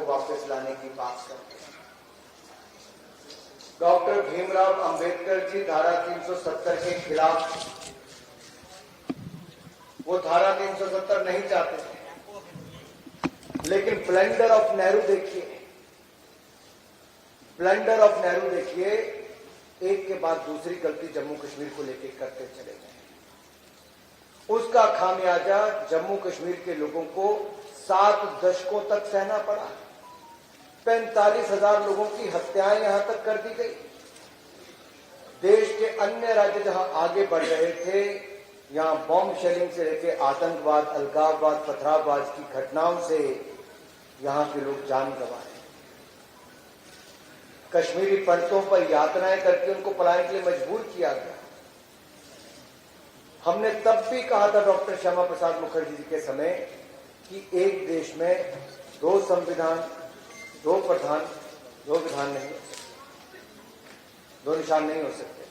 को वापस लाने की बात करते हैं। डॉक्टर भीमराव अंबेडकर जी धारा 370 के खिलाफ, वो धारा 370 नहीं चाहते थे, लेकिन ब्लंडर ऑफ नेहरू देखिए, ब्लंडर ऑफ नेहरू देखिए, एक के बाद दूसरी गलती जम्मू कश्मीर को लेकर करते चले गए। उसका खामियाजा जम्मू कश्मीर के लोगों को 7 दशकों तक सहना पड़ा। 45,000 लोगों की हत्याएं यहां तक कर दी गई। देश के अन्य राज्य जहां आगे बढ़ रहे थे, यहां बॉम्ब शेलिंग से लेकर आतंकवाद, अलगाववाद, पथरावबाज की घटनाओं से यहां के लोग जान गंवाए। कश्मीरी पंडितों पर यातनाएं करके उनको पलायन के लिए मजबूर किया गया। हमने तब भी कहा था डॉक्टर श्यामा प्रसाद मुखर्जी जी के समय कि एक देश में 2 संविधान, 2 प्रधान, 2 विधान नहीं हो सकते, 2 निशान नहीं हो सकते।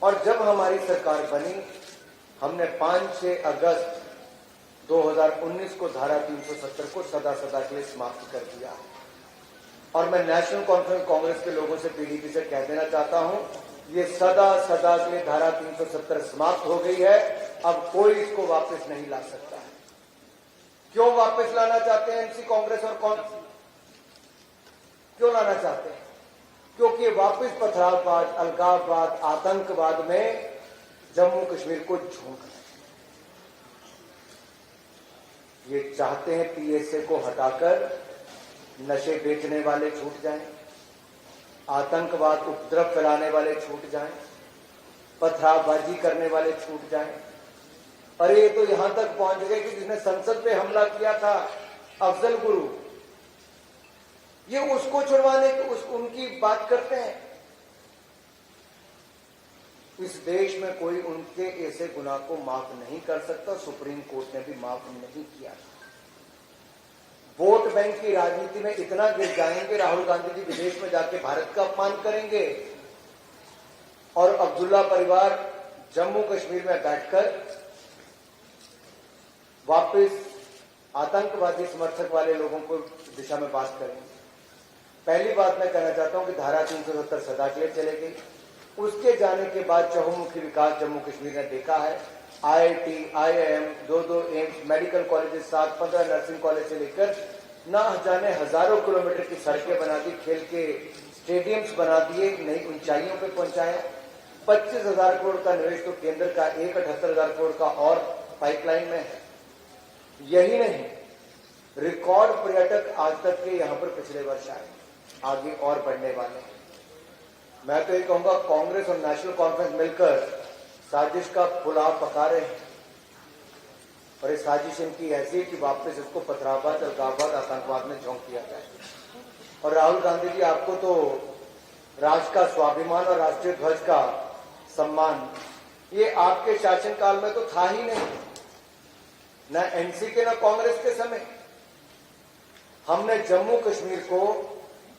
और जब हमारी सरकार बनी, हमने 5-6 अगस्त 2019 को धारा 370 को सदा सदा के लिए समाप्त कर दिया। और मैं नेशनल कॉन्फ्रेंस कांग्रेस के लोगों से, पीडीपी से कह देना चाहता हूं, ये सदा सदा के लिए धारा 370 समाप्त हो गई है। अब कोई इसको वापस नहीं ला सकता है। क्यों वापस लाना चाहते हैं एमसी कांग्रेस और कांग्रेस? क्यों लाना चाहते हैं? क्योंकि वापस पथरावबाद, अलगाववाद, आतंकवाद में जम्मू कश्मीर को झोंक रहे हैं। ये चाहते हैं पीएसए को हटाकर नशे बेचने वाले छूट जाएं, आतंकवाद, उपद्रव फैलाने वाले छूट जाएं, पथरावबाजी करने वाले छूट जाएं। अरे ये तो यहां तक पहुंच गए कि जिसने संसद पे हमला किया था, अफजल गुरु, ये उसको छुड़वाने की उनकी बात करते हैं। इस देश में कोई उनके ऐसे गुनाह को माफ नहीं कर सकता। सुप्रीम कोर्ट ने भी माफ नहीं किया। वोट बैंक की राजनीति में इतना गिर जाएंगे, राहुल गांधी जी विदेश में जाके भारत का अपमान करेंगे और अब्दुल्ला परिवार जम्मू कश्मीर में बैठकर वापस आतंकवादी समर्थक वाले लोगों को दिशा में बात करेंगे। पहली बात मैं कहना चाहता हूं कि धारा 370 सदा के लिए चले गई। उसके जाने के बाद चहुमुखी विकास जम्मू कश्मीर ने देखा है। IIT, IIM, 2 AIIMS, medical colleges, 7-15 nursing college से लेकर ना जाने हजारों किलोमीटर की सड़कें बना दी, खेल के स्टेडियम्स बना दिए, नई ऊंचाइयों पे पहुंचाया। 25,000 करोड़ का निवेश तो केंद्र का, 78,000 करोड़ का और पाइपलाइन में है। यही नहीं, रिकॉर्ड पर्यटक आज तक के यहां पर पिछले वर्ष आए, आगे और बढ़ने वाले हैं। मैं तो ये कहूंगा कांग्रेस और नेशनल कॉन्फ्रेंस मिलकर साजिश का पुलाव पका रहे हैं और ये साजिश इनकी ऐसी है कि वापस इसको पथरावबाद, अलगाववाद, आतंकवाद में झोंक दिया जाए। और राहुल गांधी जी, आपको तो राष्ट्र का स्वाभिमान और राष्ट्रीय ध्वज का सम्मान ये आपके शासनकाल में तो था ही नहीं, न एनसी के न कांग्रेस के समय। हमने जम्मू कश्मीर को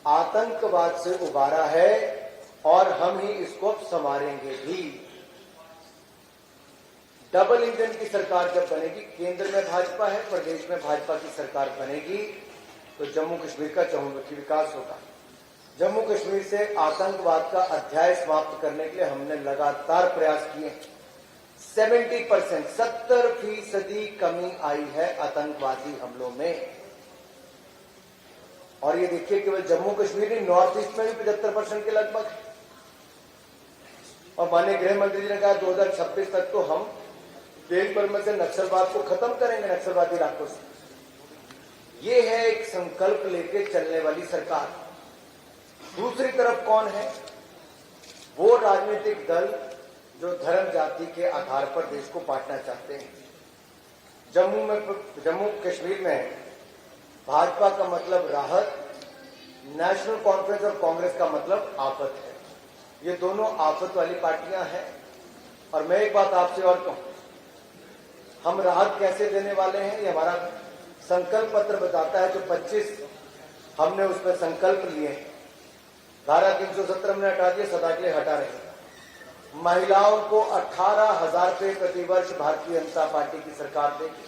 आतंकवाद से उबारा है और हम ही इसको संवारेंगे भी। डबल इंजन की सरकार जब बनेगी, केंद्र में भाजपा है, प्रदेश में भाजपा की सरकार बनेगी, तो जम्मू कश्मीर का चहुमुखी विकास होगा। जम्मू कश्मीर से आतंकवाद का अध्याय समाप्त करने के लिए हमने लगातार प्रयास किए। 70% कमी आई है आतंकवादी हमलों में। और ये देखिए, केवल जम्मू कश्मीर नहीं, नॉर्थ ईस्ट में भी 75% के लगभग। और माननीय गृह मंत्री जी ने कहा 2026 तक तो हम देश भर में से नक्सलवाद को खत्म करेंगे, नक्सलवादी इलाकों से। ये है एक संकल्प लेके चलने वाली सरकार। दूसरी तरफ कौन है? वो राजनीतिक दल जो धर्म जाति के आधार पर देश को बांटना चाहते हैं। जम्मू कश्मीर में भाजपा का मतलब राहत, नेशनल कॉन्फ्रेंस और कांग्रेस का मतलब आफत है। ये दोनों आफत वाली पार्टियां हैं। और मैं एक बात आपसे और कहूं, हम राहत कैसे देने वाले हैं ये हमारा संकल्प पत्र बताता है। जो 25 हमने उसमें संकल्प लिए, धारा 370 हमने हटा दिए, सदा के लिए हटा रहे हैं। महिलाओं को 18,000 रुपये प्रतिवर्ष भारतीय जनता पार्टी की सरकार देगी।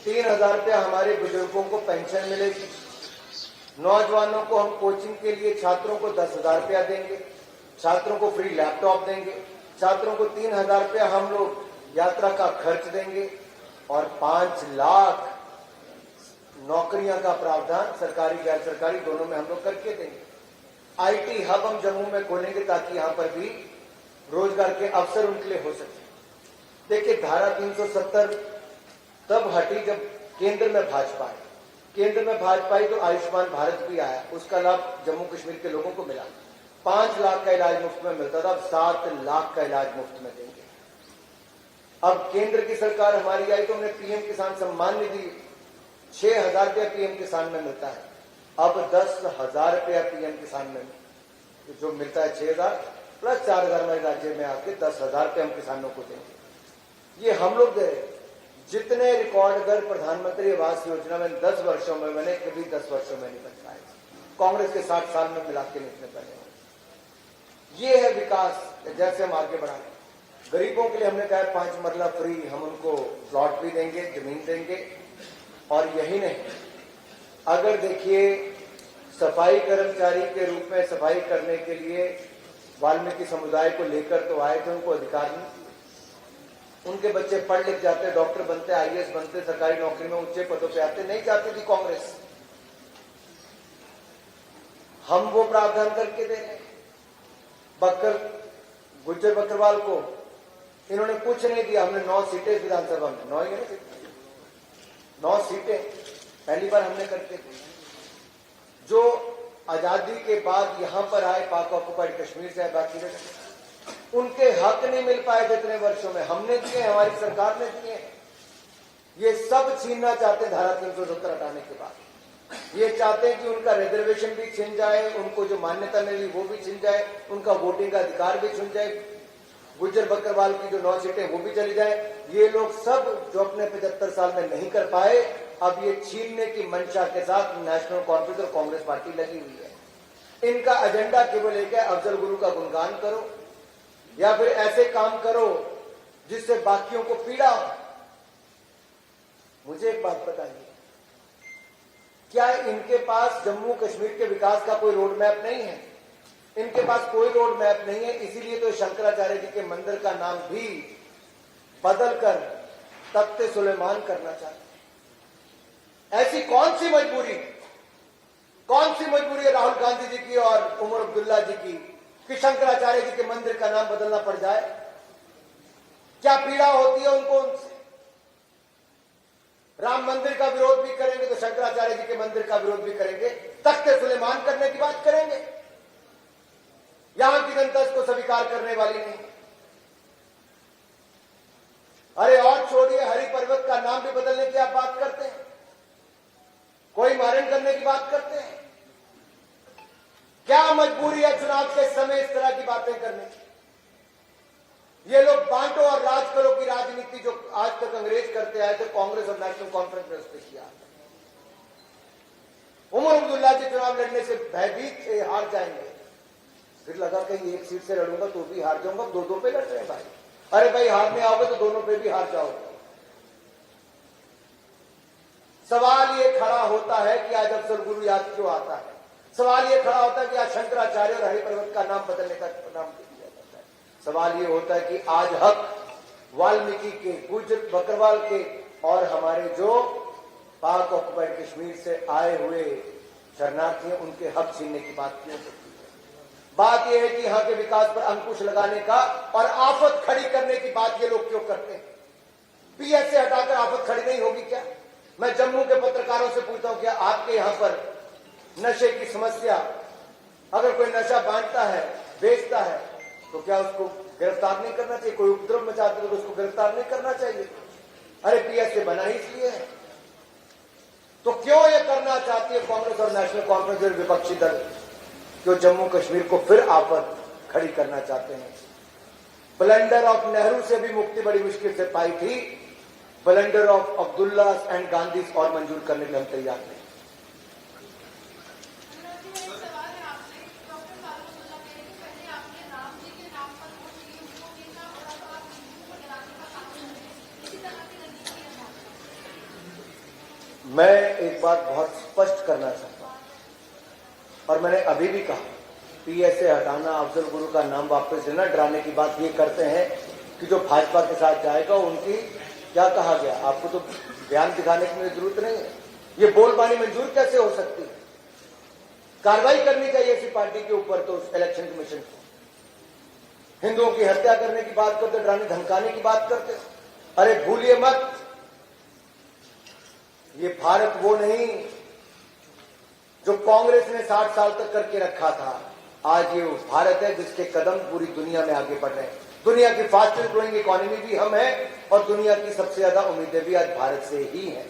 3,000 रुपया हमारे बुजुर्गों को पेंशन मिलेगी। नौजवानों को हम कोचिंग के लिए छात्रों को 10,000 रुपया देंगे, छात्रों को फ्री लैपटॉप देंगे, छात्रों को 3,000 रुपया हम लोग यात्रा का खर्च देंगे और 5 लाख नौकरियां का प्रावधान सरकारी गैर सरकारी दोनों में हम लोग करके देंगे। आईटी हब हम जम्मू में खोलेंगे ताकि यहां पर भी रोजगार के अवसर उनके लिए हो सके। देखिए, धारा 370 तब हटी जब केंद्र में भाजपा आई। केंद्र में भाजपा आई तो आयुष्मान भारत भी आया, उसका लाभ जम्मू कश्मीर के लोगों को मिला। 5 लाख का इलाज मुफ्त में मिलता था, अब 7 लाख का इलाज मुफ्त में देंगे। अब केंद्र की सरकार हमारी आई तो हमने पीएम किसान सम्मान निधि 6,000 रुपया पीएम किसान में मिलता है, अब 10,000 रुपया पीएम किसान में जो मिलता है 6,000 प्लस 4,000 हमारे राज्य में आके 10,000 रुपये हम किसानों को देंगे। ये हम लोग दे रहे। जितने रिकॉर्ड अगर प्रधानमंत्री आवास योजना में 10 वर्षों में बने, कभी 10 वर्षों में नहीं बन पाए। कांग्रेस के 60 साल में मिला के निकले बने हुए। ये है विकास, जैसे हम आगे बढ़ाएं। गरीबों के लिए हमने कहा 5 मरला फ्री, हम उनको प्लॉट भी देंगे, जमीन देंगे। और यही नहीं, अगर देखिए सफाई कर्मचारी के रूप में सफाई करने के लिए वाल्मीकि समुदाय को लेकर तो आए थे, उनको अधिकार नहीं। उनके बच्चे पढ़ लिख जाते, डॉक्टर बनते, आईएएस बनते, सरकारी नौकरी में ऊंचे पदों पे आते, नहीं चाहती थी कांग्रेस। हम वो प्रावधान करके दे रहे। गुज्जर बकरवाल को इन्होंने कुछ नहीं दिया, हमने 9 सीटें विधानसभा में, 9 ही है, 9 सीटें पहली बार हमने करके दी। जो आजादी के बाद यहां पर आए, पाक ऑक्युपाइड कश्मीर से, बाकी उनके हक नहीं मिल पाए थे इतने वर्षों में, हमने दिए, हमारी सरकार ने दिए। ये सब छीनना चाहते हैं धारा 370 हटाने के बाद। ये चाहते हैं कि उनका रिजर्वेशन भी छिन जाए, उनको जो मान्यता मिली वो भी छिन जाए, उनका वोटिंग का अधिकार भी छिन जाए, गुज्जर बकरवाल की जो 9 सीटें वो भी चली जाए। ये लोग सब जो अपने 75 साल में नहीं कर पाए, अब ये छीनने की मंशा के साथ नेशनल कॉन्फ्रेंस और कांग्रेस पार्टी लगी हुई है। इनका एजेंडा केवल एक है, अफजल गुरु का गुणगान करो या फिर ऐसे काम करो जिससे बाकियों को पीड़ा हो। मुझे एक बात बताइए, क्या इनके पास जम्मू कश्मीर के विकास का कोई रोड मैप नहीं है? इनके पास कोई रोड मैप नहीं है, इसीलिए तो शंकराचार्य जी के मंदिर का नाम भी बदलकर तख्ते सुलेमान करना चाहते हैं। ऐसी कौन सी मजबूरी है राहुल गांधी जी की और उमर अब्दुल्ला जी की कि शंकराचार्य जी के मंदिर का नाम बदलना पड़ जाए? क्या पीड़ा होती है उनको उनसे? राम मंदिर का विरोध भी करेंगे तो शंकराचार्य जी के मंदिर का विरोध भी करेंगे, तख्ते सुलेमान करने की बात करेंगे। यहां की जनता इसको स्वीकार करने वाली नहीं। अरे और छोड़िए, हरि पर्वत का नाम भी बदलने की आप बात करते हैं, कोई मारण करने की बात करते हैं। क्या मजबूरी है चुनाव के समय इस तरह की बातें करने की? ये लोग बांटो और राज करो की राजनीति जो आज तक अंग्रेज करते आए थे, कांग्रेस और नेशनल कॉन्फ्रेंस ने उसने किया। उमर अब्दुल्ला जी चुनाव लड़ने से भयभीत थे, हार जाएंगे। फिर लगा कहीं एक सीट से लड़ूंगा तो भी हार जाऊंगा, 2-2 पे लड़ रहे हैं भाई। अरे भाई, हारने आओगे तो दोनों पे भी हार जाओगे। सवाल ये खड़ा होता है कि आज अफजल गुरु याद क्यों आता है? सवाल ये खड़ा होता है कि आज शंकराचार्य और हरिपर्वत का नाम बदलने का नाम दिया जाता है। सवाल ये होता है कि आज हक वाल्मीकि के, गुज्जर बकरवाल के और हमारे जो पाक ऑक्युपाइड कश्मीर से आए हुए शरणार्थी हैं, उनके हक छीनने की बात क्यों होती है? बात यह है कि यहां के विकास पर अंकुश लगाने का और आफत खड़ी करने की बात ये लोग क्यों करते हैं? पीएस से हटाकर आफत खड़ी नहीं होगी क्या? मैं जम्मू के पत्रकारों से पूछता हूं, क्या आपके यहां पर नशे की समस्या, अगर कोई नशा बांटता है, बेचता है, तो क्या उसको गिरफ्तार नहीं करना चाहिए? कोई उपद्रव मचाते तो उसको गिरफ्तार नहीं करना चाहिए? अरे पीएस से बना ही इसलिए है। तो क्यों ये करना चाहती है कांग्रेस और नेशनल कॉन्फ्रेंस और विपक्षी दल, जो जम्मू कश्मीर को फिर आफत खड़ी करना चाहते हैं? ब्लंडर ऑफ नेहरू से भी मुक्ति बड़ी मुश्किल से पाई थी, blunder of Abdullah and Gandhi और मंजूर करने के लिए हम तैयार नहीं। मैं एक बात बहुत स्पष्ट करना चाहता हूं, और मैंने अभी भी कहा, पीएसए हटाना, अफजल गुरु का नाम वापस लेना, डराने की बात ये करते हैं कि जो भाजपा के साथ जाएगा उनकी क्या कहा गया। आपको तो बयान दिखाने की मुझे जरूरत नहीं है। ये बोलबानी मंजूर कैसे हो सकती है? कार्रवाई करनी चाहिए ऐसी पार्टी के ऊपर तो उस इलेक्शन कमीशन को। हिंदुओं की हत्या करने की बात करते, डराने धमकाने की बात करते। अरे भूलिए मत, ये भारत वो नहीं जो कांग्रेस ने 60 साल तक करके रखा था। आज ये भारत है जिसके कदम पूरी दुनिया में आगे बढ़ रहे हैं। दुनिया की फास्टेस्ट ग्रोइंग इकोनॉमी भी हम हैं और दुनिया की सबसे ज्यादा उम्मीदें भी आज भारत से ही हैं।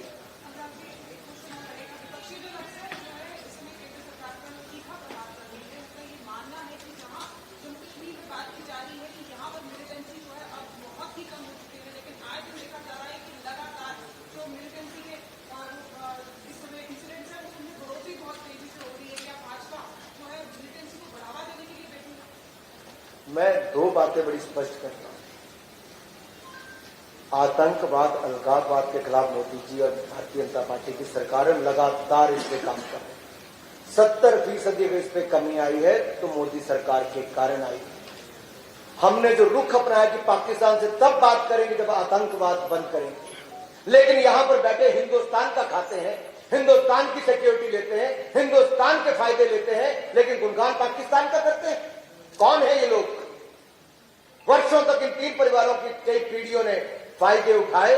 मैं दो बातें बड़ी स्पष्ट करता हूं। आतंकवाद, अलगाववाद के खिलाफ मोदी जी और भारतीय जनता पार्टी की सरकार लगातार इस पे काम कर रहे हैं। 70% इस पे कमी आई है तो मोदी सरकार के कारण आई है। हमने जो रुख अपनाया कि पाकिस्तान से तब बात करेंगे जब आतंकवाद बंद करेंगे, लेकिन यहां पर बैठे हिंदुस्तान का खाते हैं, हिंदुस्तान की सिक्योरिटी लेते हैं, हिंदुस्तान के फायदे लेते हैं, लेकिन गुणगान पाकिस्तान का करते हैं। कौन है ये लोग? वर्षों तक इन 3 परिवारों की कई पीढ़ियों ने फायदे उठाए।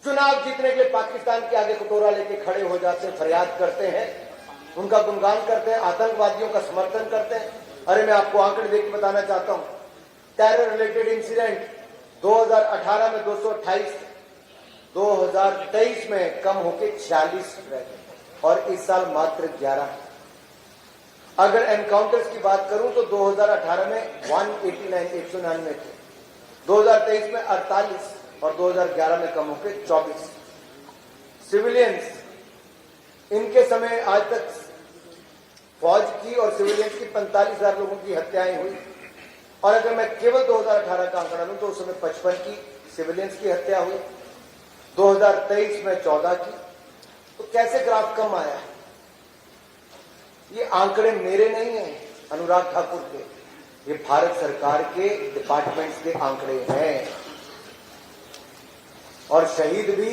चुनाव जीतने के लिए पाकिस्तान के आगे कटोरा लेके खड़े हो जाते हैं, फरियाद करते हैं, उनका गुणगान करते हैं, आतंकवादियों का समर्थन करते हैं। अरे मैं आपको आंकड़े देख के बताना चाहता हूं। टेरर रिलेटेड इंसिडेंट 2018 में 228, 2023 में कम होके 46 रह गए और इस साल मात्र 11। अगर एनकाउंटर्स की बात करूं तो 2018 में 189 थे, 2023 में 48 और 2011 में कम होकर 24। सिविलियंस, इनके समय आज तक फौज की और सिविलियंस की 45,000 लोगों की हत्याएं हुई। और अगर मैं केवल 2018 का आंकड़ा लूं तो उस समय 55 की सिविलियंस की हत्या हुई, 2023 में 14 की। तो कैसे ग्राफ कम आया? ये आंकड़े मेरे नहीं हैं, अनुराग ठाकुर के, ये भारत सरकार के डिपार्टमेंट्स के आंकड़े हैं। और शहीद भी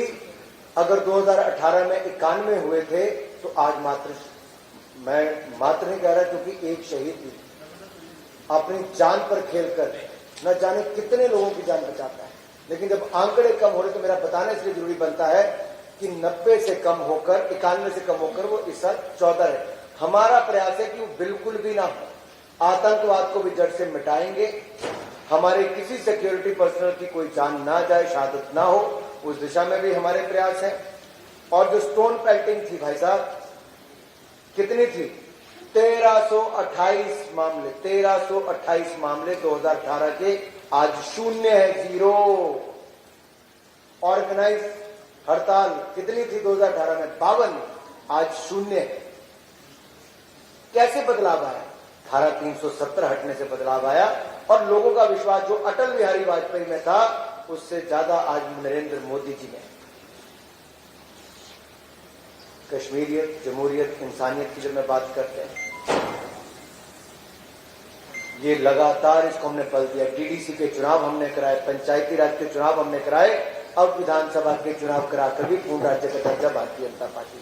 अगर 2018 में 91 हुए थे तो आज मात्र, मैं मात्र नहीं कह रहा क्योंकि एक शहीद भी अपनी जान पर खेलकर न जाने कितने लोगों की जान बचाता है। लेकिन जब आंकड़े कम हो रहे तो मेरा बताना इसलिए जरूरी बनता है कि 90 से कम होकर, 91 से कम होकर वो इस साल 14 है। हमारा प्रयास है कि वो बिल्कुल भी ना हो। आतंकवाद को भी जड़ से मिटाएंगे। हमारे किसी सिक्योरिटी पर्सनल की कोई जान ना जाए, शहादत ना हो, उस दिशा में भी हमारे प्रयास हैं। और जो स्टोन पेल्टिंग थी भाई साहब, कितनी थी? 1328 मामले, 1328 मामले 2018 के, आज 0 है, 0। ऑर्गेनाइज हड़ताल कितनी थी 2018 में? 52, आज 0 है। कैसे बदलाव आया? धारा 370 हटने से बदलाव आया और लोगों का विश्वास जो अटल बिहारी वाजपेयी में था उससे ज्यादा आज नरेंद्र मोदी जी में। कश्मीरियत, जमहूरियत, इंसानियत की जब मैं बात करते हैं, ये लगातार इसको हमने बल दिया। डीडीसी के चुनाव हमने कराए, पंचायती राज के चुनाव हमने कराए, अब विधानसभा के चुनाव कराकर भी पूर्ण राज्य का दर्जा भारतीय जनता पार्टी